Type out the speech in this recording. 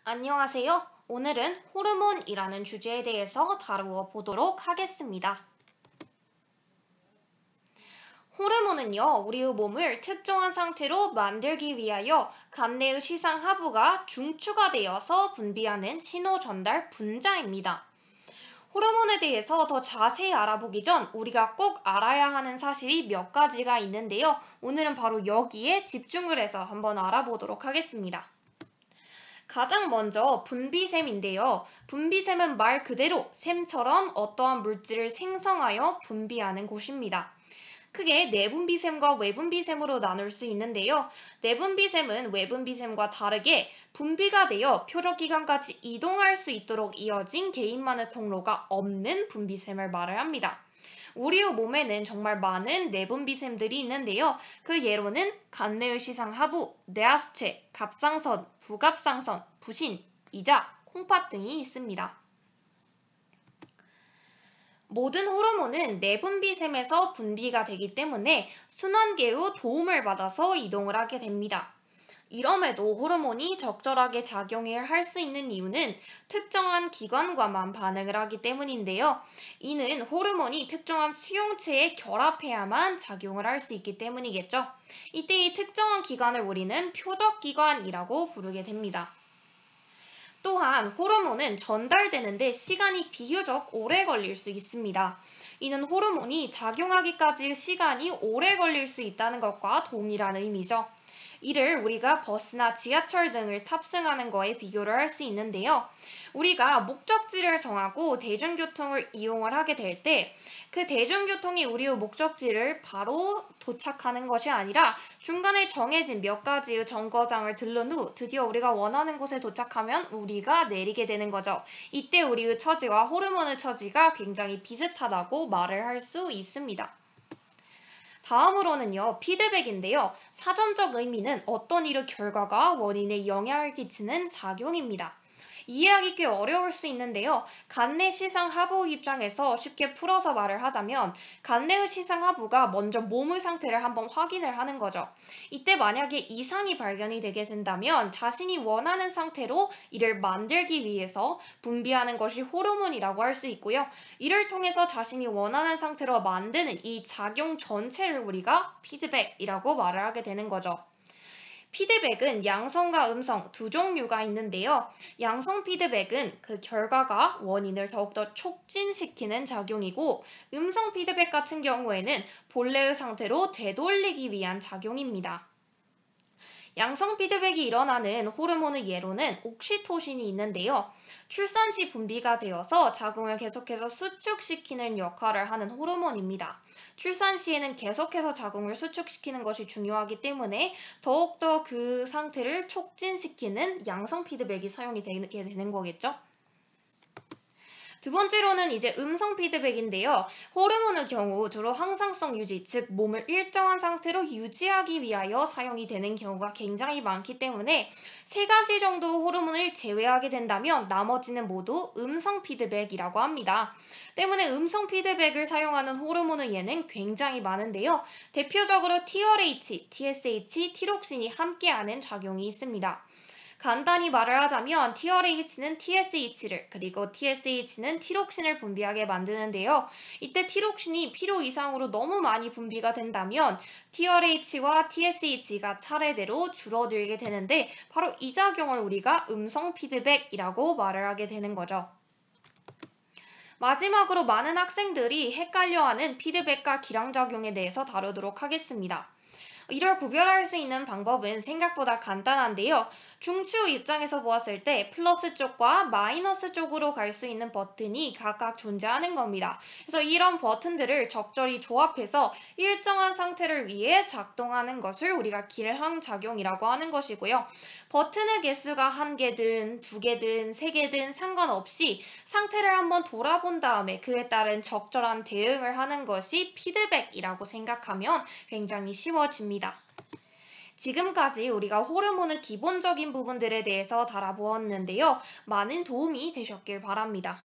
안녕하세요. 오늘은 호르몬이라는 주제에 대해서 다루어 보도록 하겠습니다. 호르몬은요, 우리의 몸을 특정한 상태로 만들기 위하여 간내의 시상 하부가 중추가 되어서 분비하는 신호 전달 분자입니다. 호르몬에 대해서 더 자세히 알아보기 전 우리가 꼭 알아야 하는 사실이 몇 가지가 있는데요. 오늘은 바로 여기에 집중을 해서 한번 알아보도록 하겠습니다. 가장 먼저 분비샘인데요. 분비샘은 말 그대로 샘처럼 어떠한 물질을 생성하여 분비하는 곳입니다. 크게 내분비샘과 외분비샘으로 나눌 수 있는데요. 내분비샘은 외분비샘과 다르게 분비가 되어 표적기관까지 이동할 수 있도록 이어진 개인만의 통로가 없는 분비샘을 말을 합니다. 우리의 몸에는 정말 많은 내분비샘들이 있는데요. 그 예로는 간내의 시상 하부, 뇌하수체, 갑상선, 부갑상선, 부신, 이자, 콩팥 등이 있습니다. 모든 호르몬은 내분비샘에서 분비가 되기 때문에 순환계의 도움을 받아서 이동을 하게 됩니다. 이럼에도 호르몬이 적절하게 작용을 할 수 있는 이유는 특정한 기관과만 반응을 하기 때문인데요. 이는 호르몬이 특정한 수용체에 결합해야만 작용을 할 수 있기 때문이겠죠. 이때 이 특정한 기관을 우리는 표적기관이라고 부르게 됩니다. 또한 호르몬은 전달되는데 시간이 비교적 오래 걸릴 수 있습니다. 이는 호르몬이 작용하기까지 시간이 오래 걸릴 수 있다는 것과 동일한 의미죠. 이를 우리가 버스나 지하철 등을 탑승하는 거에 비교를 할 수 있는데요. 우리가 목적지를 정하고 대중교통을 이용을 하게 될 때 그 대중교통이 우리의 목적지를 바로 도착하는 것이 아니라 중간에 정해진 몇 가지의 정거장을 들른 후 드디어 우리가 원하는 곳에 도착하면 우리가 내리게 되는 거죠. 이때 우리의 처지와 호르몬의 처지가 굉장히 비슷하다고 말을 할 수 있습니다. 다음으로는요, 피드백인데요. 사전적 의미는 어떤 일의 결과가 원인에 영향을 끼치는 작용입니다. 이해하기 꽤 어려울 수 있는데요. 간내 시상 하부 입장에서 쉽게 풀어서 말을 하자면 간내의 시상 하부가 먼저 몸의 상태를 한번 확인을 하는 거죠. 이때 만약에 이상이 발견이 되게 된다면 자신이 원하는 상태로 이를 만들기 위해서 분비하는 것이 호르몬이라고 할 수 있고요. 이를 통해서 자신이 원하는 상태로 만드는 이 작용 전체를 우리가 피드백이라고 말을 하게 되는 거죠. 피드백은 양성과 음성 두 종류가 있는데요. 양성 피드백은 그 결과가 원인을 더욱더 촉진시키는 작용이고 음성 피드백 같은 경우에는 본래의 상태로 되돌리기 위한 작용입니다. 양성 피드백이 일어나는 호르몬의 예로는 옥시토신이 있는데요. 출산 시 분비가 되어서 자궁을 계속해서 수축시키는 역할을 하는 호르몬입니다. 출산 시에는 계속해서 자궁을 수축시키는 것이 중요하기 때문에 더욱더 그 상태를 촉진시키는 양성 피드백이 사용이 되게 되는 거겠죠. 두 번째로는 이제 음성 피드백인데요. 호르몬의 경우 주로 항상성 유지, 즉 몸을 일정한 상태로 유지하기 위하여 사용이 되는 경우가 굉장히 많기 때문에 세 가지 정도 호르몬을 제외하게 된다면 나머지는 모두 음성 피드백이라고 합니다. 때문에 음성 피드백을 사용하는 호르몬의 예는 굉장히 많은데요. 대표적으로 TRH, TSH, 티록신이 함께하는 작용이 있습니다. 간단히 말을 하자면 TRH는 TSH를 그리고 TSH는 티록신을 분비하게 만드는데요. 이때 티록신이 필요 이상으로 너무 많이 분비가 된다면 TRH와 TSH가 차례대로 줄어들게 되는데 바로 이 작용을 우리가 음성 피드백이라고 말을 하게 되는 거죠. 마지막으로 많은 학생들이 헷갈려하는 피드백과 기량작용에 대해서 다루도록 하겠습니다. 이를 구별할 수 있는 방법은 생각보다 간단한데요. 중추 입장에서 보았을 때 플러스 쪽과 마이너스 쪽으로 갈 수 있는 버튼이 각각 존재하는 겁니다. 그래서 이런 버튼들을 적절히 조합해서 일정한 상태를 위해 작동하는 것을 우리가 기량작용이라고 하는 것이고요. 버튼의 개수가 1개든 2개든 3개든 상관없이 상태를 한번 돌아본 다음에 그에 따른 적절한 대응을 하는 것이 피드백이라고 생각하면 굉장히 쉬워집니다. 지금까지 우리가 호르몬의 기본적인 부분들에 대해서 달아보았는데요. 많은 도움이 되셨길 바랍니다.